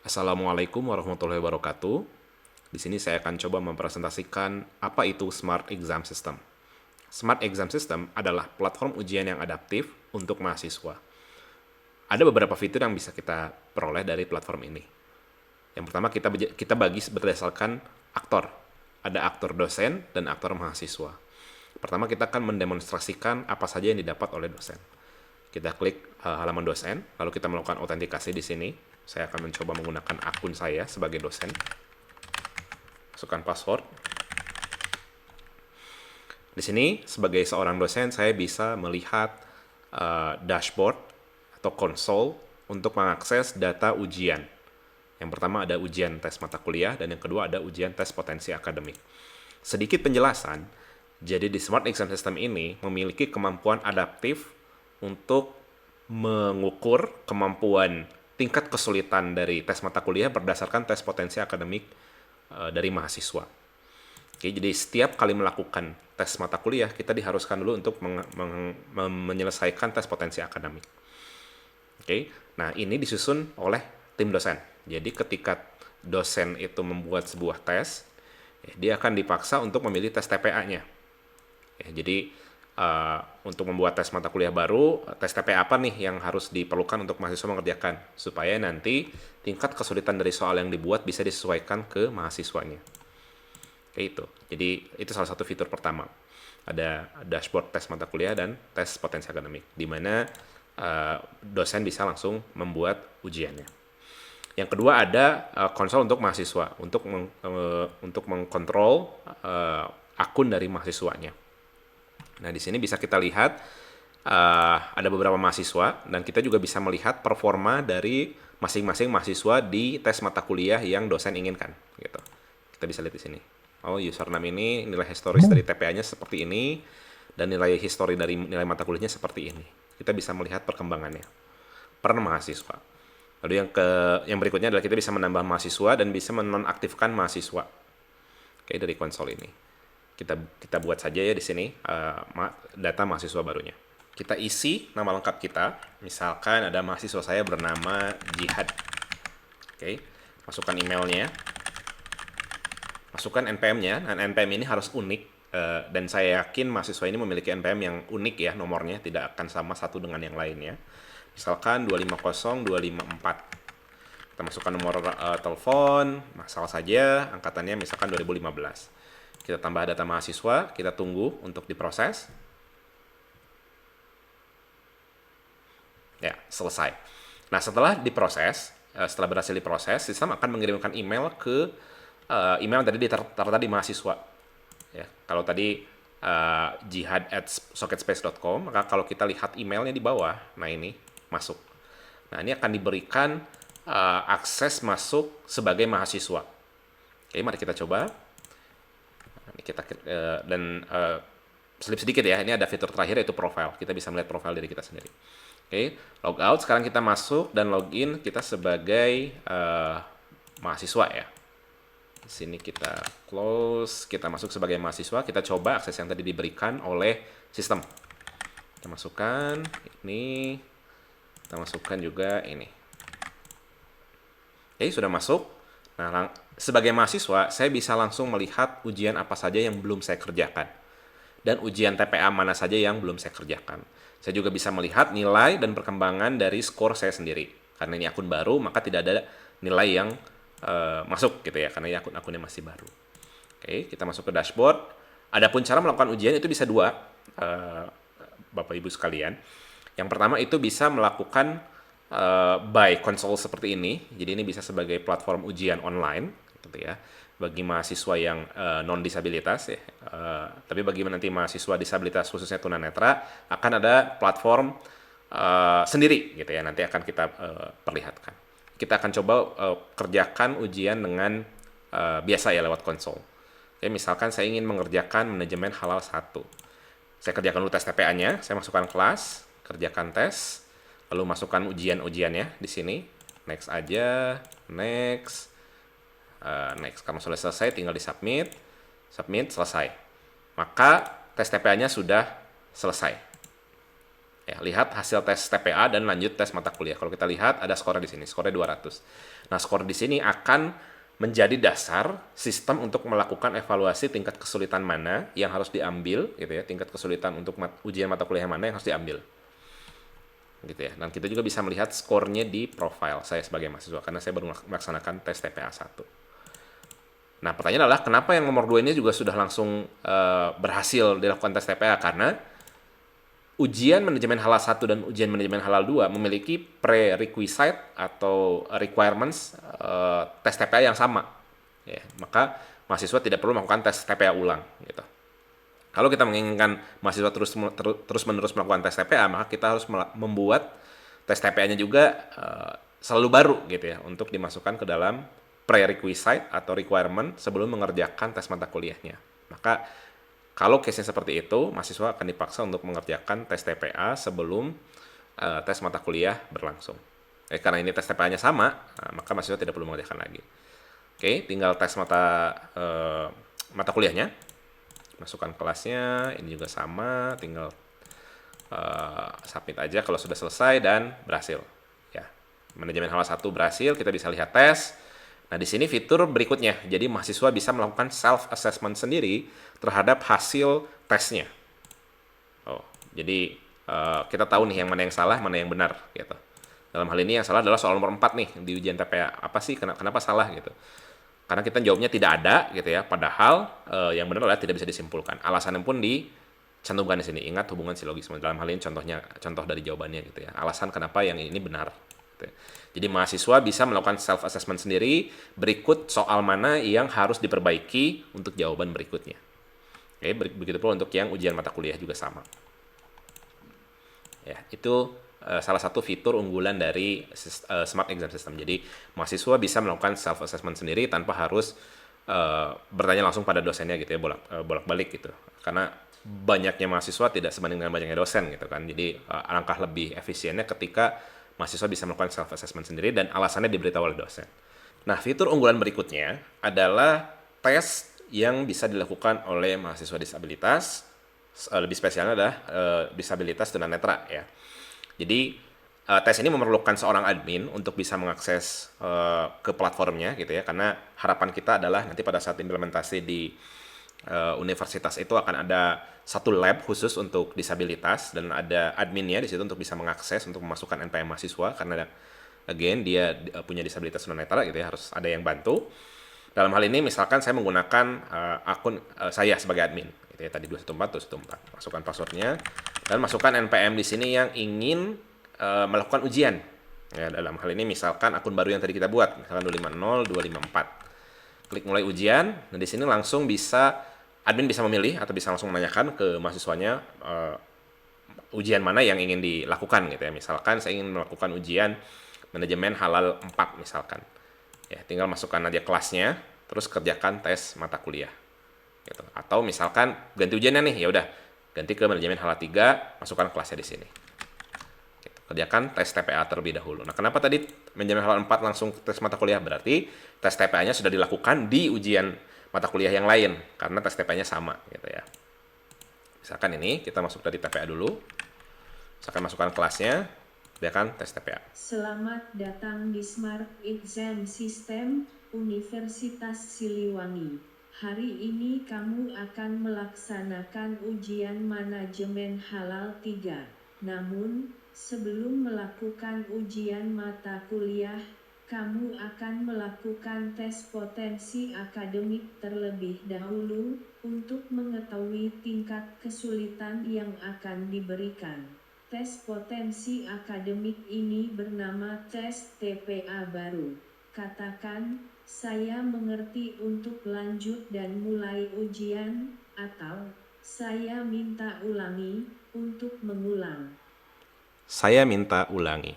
Assalamualaikum warahmatullahi wabarakatuh. Di sini saya akan coba mempresentasikan apa itu Smart Exam System. Smart Exam System adalah platform ujian yang adaptif untuk mahasiswa. Ada beberapa fitur yang bisa kita peroleh dari platform ini. Yang pertama kita bagi berdasarkan aktor. Ada aktor dosen dan aktor mahasiswa. Pertama kita akan mendemonstrasikan apa saja yang didapat oleh dosen. Kita klik halaman dosen, lalu kita melakukan autentikasi di sini. Saya akan mencoba menggunakan akun saya sebagai dosen. Masukkan password. Di sini sebagai seorang dosen saya bisa melihat dashboard atau konsol untuk mengakses data ujian. Yang pertama ada ujian tes mata kuliah dan yang kedua ada ujian tes potensi akademik. Sedikit penjelasan, jadi di Smart Exam System ini memiliki kemampuan adaptif untuk mengukur kemampuan tingkat kesulitan dari tes mata kuliah berdasarkan tes potensi akademik dari mahasiswa. Oke, jadi setiap kali melakukan tes mata kuliah, kita diharuskan dulu untuk menyelesaikan tes potensi akademik. Oke, nah ini disusun oleh tim dosen. Jadi ketika dosen itu membuat sebuah tes, dia akan dipaksa untuk memilih tes TPA-nya. Jadi untuk membuat tes mata kuliah baru, tes TPA apa nih yang harus diperlukan untuk mahasiswa mengerjakan, supaya nanti tingkat kesulitan dari soal yang dibuat bisa disesuaikan ke mahasiswanya. Kayak itu. Jadi itu salah satu fitur pertama. Ada dashboard tes mata kuliah dan tes potensi akademik, di mana dosen bisa langsung membuat ujiannya. Yang kedua ada konsol untuk mahasiswa, untuk mengkontrol akun dari mahasiswanya. Nah, di sini bisa kita lihat ada beberapa mahasiswa dan kita juga bisa melihat performa dari masing-masing mahasiswa di tes mata kuliah yang dosen inginkan. Gitu. Kita bisa lihat di sini. Oh, username ini nilai historis dari TPA-nya seperti ini dan nilai histori dari nilai mata kuliahnya seperti ini. Kita bisa melihat perkembangannya per mahasiswa. Lalu yang berikutnya adalah kita bisa menambah mahasiswa dan bisa menonaktifkan mahasiswa. Oke, dari konsol ini. Kita buat saja ya di sini data mahasiswa barunya. Kita isi nama lengkap kita. Misalkan ada mahasiswa saya bernama Jihad. Oke, masukkan emailnya. Masukkan NPM-nya. Dan NPM ini harus unik. Dan saya yakin mahasiswa ini memiliki NPM yang unik ya nomornya. Tidak akan sama satu dengan yang lainnya. Misalkan 250254. Kita masukkan nomor telepon, masalah saja, angkatannya misalkan 2015. Kita tambah data mahasiswa, kita tunggu untuk diproses. Ya, selesai. Nah, setelah diproses, setelah berhasil diproses, sistem akan mengirimkan email ke email yang tadi tertera di mahasiswa. Ya, kalau tadi jihad@socketspace.com, maka kalau kita lihat emailnya di bawah, nah ini masuk. Nah, ini akan diberikan akses masuk sebagai mahasiswa. Oke, mari kita coba. Kita dan selip sedikit ya, ini ada fitur terakhir yaitu profile. Kita bisa melihat profile diri kita sendiri. Oke, logout. Sekarang kita masuk dan login kita sebagai mahasiswa ya. Di sini kita close, kita masuk sebagai mahasiswa. Kita coba akses yang tadi diberikan oleh sistem. Kita masukkan ini, kita masukkan juga ini. Oke, sudah masuk. Nah, sebagai mahasiswa, saya bisa langsung melihat ujian apa saja yang belum saya kerjakan. Dan ujian TPA mana saja yang belum saya kerjakan. Saya juga bisa melihat nilai dan perkembangan dari skor saya sendiri. Karena ini akun baru, maka tidak ada nilai yang masuk gitu ya, karena ini akunnya masih baru. Oke, kita masuk ke dashboard. Adapun cara melakukan ujian itu bisa dua, Bapak Ibu sekalian. Yang pertama itu bisa melakukan by console seperti ini. Jadi ini bisa sebagai platform ujian online, gitu ya, bagi mahasiswa yang non disabilitas ya. Tapi bagi nanti mahasiswa disabilitas khususnya tunanetra akan ada platform sendiri, gitu ya. Nanti akan kita perlihatkan. Kita akan coba kerjakan ujian dengan biasa ya lewat konsol. Oke, misalkan saya ingin mengerjakan manajemen halal 1. Saya kerjakan dulu tes TPA-nya, saya masukkan kelas, kerjakan tes, lalu masukkan ujian-ujiannya di sini. Next aja, next, next. Karena sudah selesai, tinggal di submit, submit, selesai. Maka tes TPA-nya sudah selesai. Ya, lihat hasil tes TPA dan lanjut tes mata kuliah. Kalau kita lihat ada skornya di sini, skornya 200. Nah, skor di sini akan menjadi dasar sistem untuk melakukan evaluasi tingkat kesulitan mana yang harus diambil gitu ya, tingkat kesulitan untuk ujian mata kuliah mana yang harus diambil. Gitu ya. Dan kita juga bisa melihat skornya di profile saya sebagai mahasiswa karena saya baru melaksanakan tes TPA 1. Nah, pertanyaan adalah kenapa yang nomor 2 ini juga sudah langsung berhasil dilakukan tes TPA? Karena ujian manajemen halal 1 dan ujian manajemen halal 2 memiliki prerequisite atau requirements tes TPA yang sama. Ya, maka mahasiswa tidak perlu melakukan tes TPA ulang gitu. Kalau kita menginginkan mahasiswa terus-menerus melakukan tes TPA, maka kita harus membuat tes TPA-nya juga selalu baru gitu ya untuk dimasukkan ke dalam prerequisite atau requirement sebelum mengerjakan tes mata kuliahnya. Maka kalau case-nya seperti itu, mahasiswa akan dipaksa untuk mengerjakan tes TPA sebelum tes mata kuliah berlangsung. Karena ini tes TPA-nya sama, maka mahasiswa tidak perlu mengerjakan lagi. Oke, tinggal tes mata kuliahnya. Masukkan kelasnya, ini juga sama, tinggal submit aja kalau sudah selesai dan berhasil. Ya, manajemen halal 1 berhasil, kita bisa lihat tes. Nah, di sini fitur berikutnya. Jadi mahasiswa bisa melakukan self assessment sendiri terhadap hasil tesnya. Oh, jadi kita tahu nih yang mana yang salah, mana yang benar gitu. Dalam hal ini yang salah adalah soal nomor 4 nih di ujian TPA. Apa sih kenapa salah gitu? Karena kita jawabnya tidak ada gitu ya, padahal yang benar adalah tidak bisa disimpulkan. Alasannya pun dicantumkan di sini. Ingat hubungan silogisme. Dalam hal ini contoh dari jawabannya gitu ya. Alasan kenapa yang ini benar. Gitu ya. Jadi mahasiswa bisa melakukan self assessment sendiri berikut soal mana yang harus diperbaiki untuk jawaban berikutnya. Oke, begitu pula untuk yang ujian mata kuliah juga sama. Ya, itu salah satu fitur unggulan dari Smart Exam System. Jadi mahasiswa bisa melakukan self assessment sendiri tanpa harus bertanya langsung pada dosennya gitu ya, bolak-balik gitu. Karena banyaknya mahasiswa tidak sebanding dengan banyaknya dosen gitu kan. Jadi alangkah lebih efisiennya ketika mahasiswa bisa melakukan self assessment sendiri dan alasannya diberitahu oleh dosen. Nah, fitur unggulan berikutnya adalah tes yang bisa dilakukan oleh mahasiswa disabilitas. Lebih spesialnya adalah disabilitas tunanetra ya. Jadi tes ini memerlukan seorang admin untuk bisa mengakses ke platformnya gitu ya, karena harapan kita adalah nanti pada saat implementasi di universitas itu akan ada satu lab khusus untuk disabilitas dan ada adminnya di situ untuk bisa mengakses untuk memasukkan NPM mahasiswa karena again dia punya disabilitas tunanetra gitu ya, harus ada yang bantu. Dalam hal ini misalkan saya menggunakan akun saya sebagai admin gitu ya, tadi 214 masukkan passwordnya dan masukkan NPM di sini yang ingin melakukan ujian ya. Dalam hal ini misalkan akun baru yang tadi kita buat misalkan 250254, klik mulai ujian. Nah, di sini langsung bisa admin bisa memilih atau bisa langsung menanyakan ke mahasiswanya ujian mana yang ingin dilakukan gitu ya. Misalkan saya ingin melakukan ujian manajemen halal 4 misalkan. Ya, tinggal masukkan aja kelasnya, terus kerjakan tes mata kuliah. Gitu. Atau misalkan ganti ujiannya nih, ya udah ganti ke manajemen halal 3, masukkan kelasnya di sini. Gitu. Kerjakan tes TPA terlebih dahulu. Nah, kenapa tadi manajemen halal 4 langsung tes mata kuliah? Berarti tes TPA-nya sudah dilakukan di ujian mata kuliah yang lain karena tes TPA-nya sama gitu ya. Misalkan ini kita masuk dari TPA dulu. Misalkan masukkan kelasnya, kerjakan tes TPA. Selamat datang di Smart Exam System, Universitas Siliwangi. Hari ini kamu akan melaksanakan ujian manajemen halal 3. Namun, sebelum melakukan ujian mata kuliah, kamu akan melakukan tes potensi akademik terlebih dahulu untuk mengetahui tingkat kesulitan yang akan diberikan. Tes potensi akademik ini bernama tes TPA baru. Katakan, saya mengerti untuk lanjut dan mulai ujian, atau saya minta ulangi untuk mengulang. Saya minta ulangi.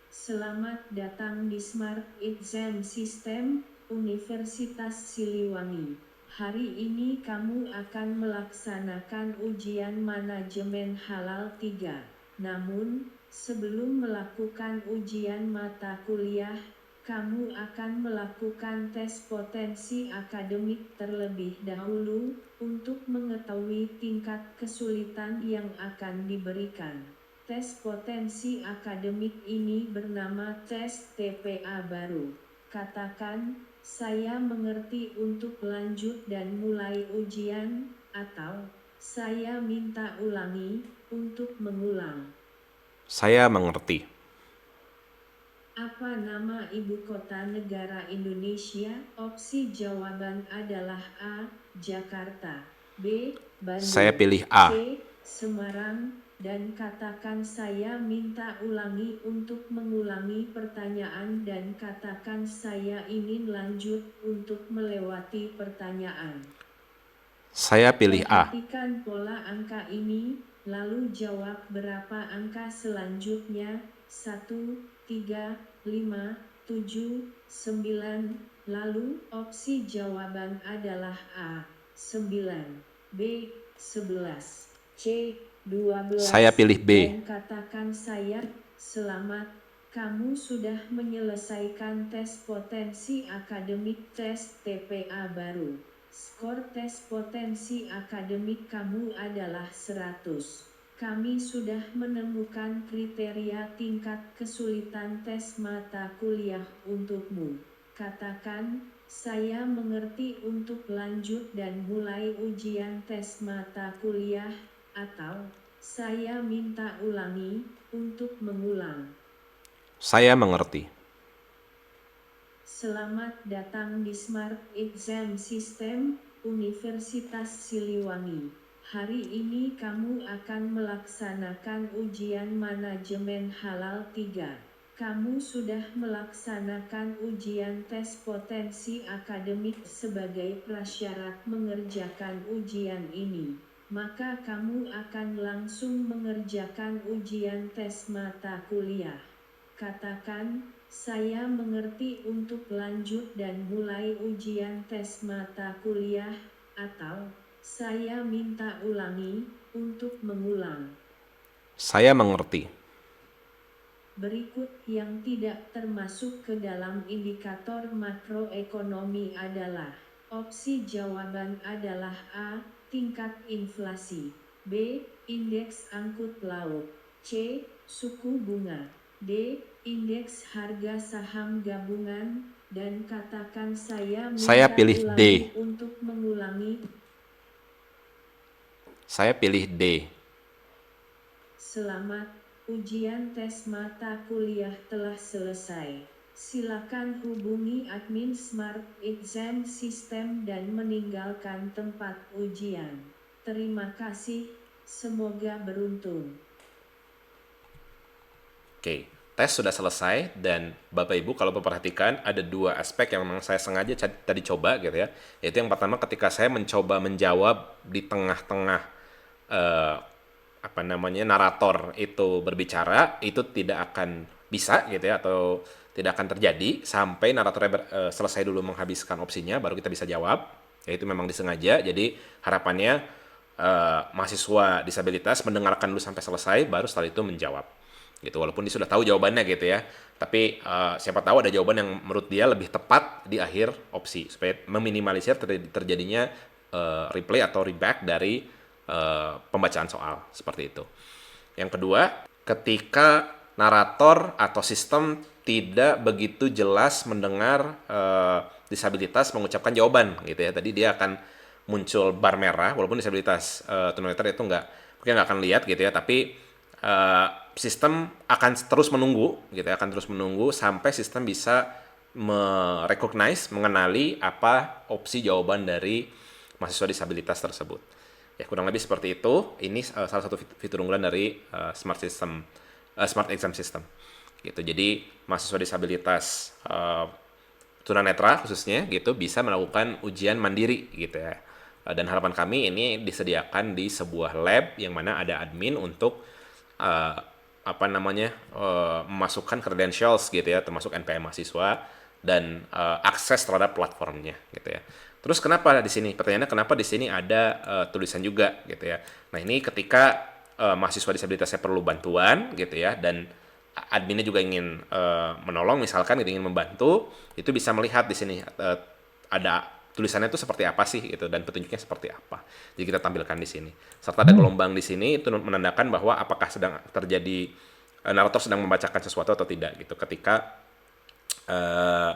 Selamat datang di Smart Exam System, Universitas Siliwangi. Hari ini kamu akan melaksanakan ujian manajemen halal 3. Namun, sebelum melakukan ujian mata kuliah, Kamu akan melakukan tes potensi akademik terlebih dahulu untuk mengetahui tingkat kesulitan yang akan diberikan. Tes potensi akademik ini bernama tes TPA baru. Katakan, saya mengerti untuk lanjut dan mulai ujian, atau saya minta ulangi untuk mengulang. Saya mengerti. Apa nama ibu kota negara Indonesia? Opsi jawaban adalah A. Jakarta, B. Saya Bandung, pilih A. C. Semarang, dan katakan saya minta ulangi untuk mengulangi pertanyaan dan katakan saya ingin lanjut untuk melewati pertanyaan. Saya pilih A. Perhatikan pola angka ini, lalu jawab berapa angka selanjutnya, 1, 3, 5, 7, 9, lalu opsi jawaban adalah A, 9, B, 11, C, 12, Saya pilih B. dan katakan saya, selamat, kamu sudah menyelesaikan tes potensi akademik tes TPA baru. Skor tes potensi akademik kamu adalah 100. Kami sudah menemukan kriteria tingkat kesulitan tes mata kuliah untukmu. Katakan, saya mengerti untuk lanjut dan mulai ujian tes mata kuliah, atau saya minta ulangi untuk mengulang. Saya mengerti. Selamat datang di Smart Exam System, Universitas Siliwangi. Hari ini kamu akan melaksanakan ujian manajemen halal 3. Kamu sudah melaksanakan ujian tes potensi akademik sebagai prasyarat mengerjakan ujian ini. Maka kamu akan langsung mengerjakan ujian tes mata kuliah. Katakan, saya mengerti untuk lanjut dan mulai ujian tes mata kuliah, atau saya minta ulangi untuk mengulang. Saya mengerti. Berikut yang tidak termasuk ke dalam indikator makroekonomi adalah: opsi jawaban adalah A. Tingkat inflasi, B. Indeks angkut laut, C. Suku bunga, D. Indeks harga saham gabungan, dan katakan saya Saya minta pilih D. ulangi untuk mengulangi. Saya pilih D. Selamat, ujian tes mata kuliah telah selesai. Silakan hubungi admin Smart Exam System dan meninggalkan tempat ujian. Terima kasih, semoga beruntung. Oke, tes sudah selesai dan Bapak Ibu kalau memperhatikan ada dua aspek yang memang saya sengaja tadi coba gitu ya. Yaitu yang pertama ketika saya mencoba menjawab di tengah-tengah eh, apa namanya narator itu berbicara, itu tidak akan bisa gitu ya, atau tidak akan terjadi sampai naratornya selesai dulu menghabiskan opsinya baru kita bisa jawab. Ya itu memang disengaja. Jadi harapannya mahasiswa disabilitas mendengarkan dulu sampai selesai baru setelah itu menjawab gitu, walaupun dia sudah tahu jawabannya gitu ya, tapi siapa tahu ada jawaban yang menurut dia lebih tepat di akhir opsi supaya meminimalisir terjadinya replay atau reback dari pembacaan soal seperti itu. Yang kedua, ketika narator atau sistem tidak begitu jelas mendengar disabilitas mengucapkan jawaban gitu ya, tadi dia akan muncul bar merah walaupun disabilitas tunanetra itu mungkin nggak akan lihat gitu ya, tapi sistem akan terus menunggu gitu ya, akan terus menunggu sampai sistem bisa mengenali apa opsi jawaban dari mahasiswa disabilitas tersebut. Ya kurang lebih seperti itu. Ini salah satu fitur unggulan dari Smart Exam System. Gitu. Jadi mahasiswa disabilitas tunanetra khususnya gitu bisa melakukan ujian mandiri gitu ya. Dan harapan kami ini disediakan di sebuah lab yang mana ada admin untuk memasukkan credentials gitu ya, termasuk NPM mahasiswa dan akses terhadap platformnya gitu ya. Terus kenapa di sini? Pertanyaannya kenapa di sini ada tulisan juga gitu ya. Nah, ini ketika mahasiswa disabilitasnya perlu bantuan gitu ya, dan adminnya juga ingin menolong misalkan gitu, ingin membantu, itu bisa melihat di sini ada tulisannya itu seperti apa sih gitu dan petunjuknya seperti apa. Jadi kita tampilkan di sini. Serta ada gelombang di sini itu menandakan bahwa apakah sedang terjadi narator sedang membacakan sesuatu atau tidak gitu ketika eh,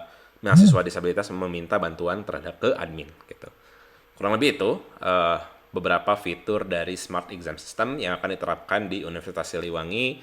mahasiswa disabilitas meminta bantuan terhadap ke admin gitu. Kurang lebih itu beberapa fitur dari Smart Exam System yang akan diterapkan di Universitas Siliwangi